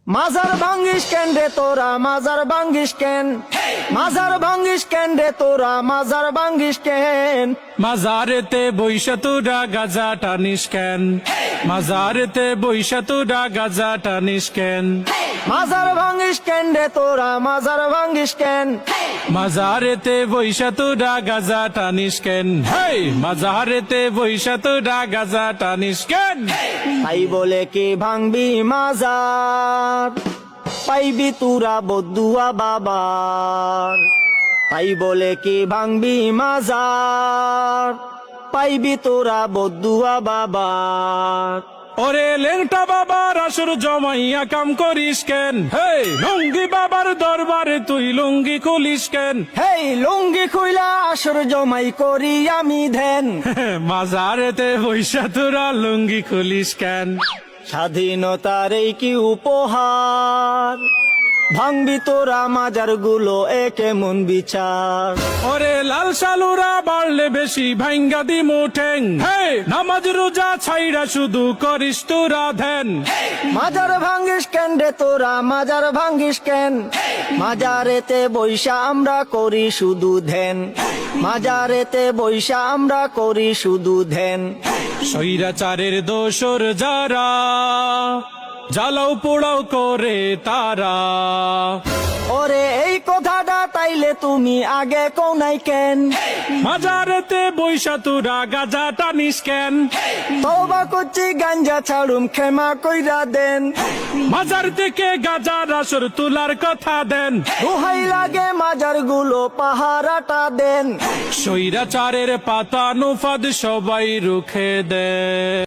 মাজার ভাঙ্গিস কেন রে তোরা মাজার ভাঙ্গিস কেন মাজার ভাঙ্গিস কেন রে তোরা মাজার ভাঙ্গিস কেন মাজারেতে বৈশা তোরা গাজা টানিস কেন মাজারেতে বৈশা তোরা গাজা টানিস কেন মাজার ভাঙ্গিস কেন রে তোরা মাজার ভাঙ্গিস কেন মাজারেতে বৈশা তোরা গাজা টানিস কেন হেই মাজারেতে বৈশা তোরা গাজা টানিস কেন তাই বলে কি ভাঙবি মাজার পাইবি তুরা বদুয়া বাবার তাই বলে কি ভাঙবি মাজার পাইবি তোরা বদুয়া বাবার ওরে লেংটা বাবার আসর জমাইয়া কাম করিস কেন হেই লুঙ্গি বাবার দরবারে তুই লুঙ্গি খুলিস কেন হেই লুঙ্গি খুইলা আসর জমাই করি আমি ধ্যান মাজারেতে বৈশা তোরা লুঙ্গি খুলিস কেন স্বাধীনতার এই কি উপহার ভাঙবি তোরা মাজার গুলো একে মন বিচার ওরে লাল সালুরা বাড়লে বেশি ভাঙ্গা দি মুঠেং হে নামাজ রোজা ছাইরা শুধু করিস তোরা ধ্যান মাজার ভাঙ্গিস কেন রে তোরা মাজার ভাঙ্গিস কেন মাজারেতে বৈশা আমরা করি শুধু ধ্যান মাজারেতে বৈশা আমরা করি শুধু ধ্যান স্বৈরাচারের দোসর যারা জ্বালাও পোড়াও করে তারা ওরে এই কথাটা তাইলে তুমি আগে কোনাই কেন মাজারেতে বৈশা তোরা গাজা টানিস কেন তওবা করছি গাঞ্জা ছাড়ুম ক্ষমা কইরা দেন মাজার থেকে গাজার আসর তোলার কথা দেন দোহাই লাগে মাজার গুলো পাহারাটা দেন স্বৈরাচারের পাতা নুফাদ সবাই রুখে দেয়।